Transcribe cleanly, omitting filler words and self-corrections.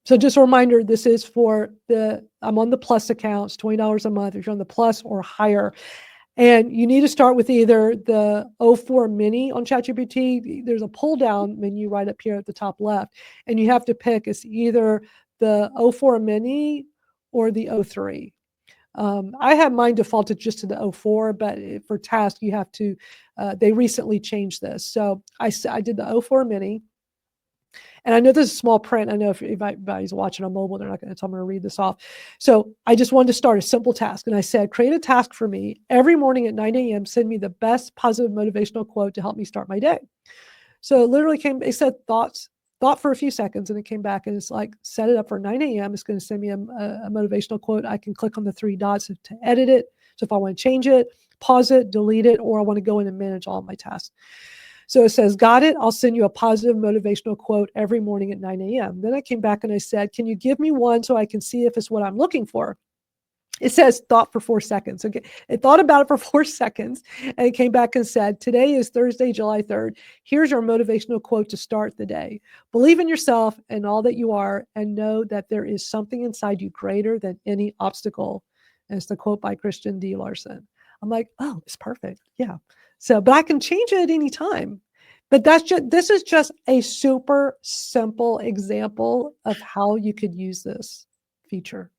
So just a reminder, this is for I'm on the Plus account, it's $20 a month if you're on the Plus or higher. And you need to start with either the 04 mini on ChatGPT. There's a pull down menu right up here at the top left. And you have to pick, it's either the 04 mini or the 03. I have mine defaulted just to the 04, but for task, you have to, they recently changed this. So I did the 04 mini. And I know this is small print. I know if anybody's watching on mobile, they're not going to tell me to read this off. So I just wanted to start a simple task. And I said, create a task for me every morning at 9 a.m. Send me the best positive motivational quote to help me start my day. So it literally it said thought for a few seconds, and it came back and it's like, set it up for 9 a.m. It's going to send me a motivational quote. I can click on the 3 dots to edit it. So if I want to change it, pause it, delete it, or I want to go in and manage all my tasks. So it says, got it. I'll send you a positive motivational quote every morning at 9 a.m. Then I came back and I said, can you give me one so I can see if it's what I'm looking for? It says thought for 4 seconds. Okay. It thought about it for 4 seconds and it came back and said, today is Thursday, July 3rd. Here's your motivational quote to start the day. Believe in yourself and all that you are, and know that there is something inside you greater than any obstacle. And it's the quote by Christian D. Larson. I'm like, oh, it's perfect. Yeah. So, but I can change it at any time. But this is just a super simple example of how you could use this feature.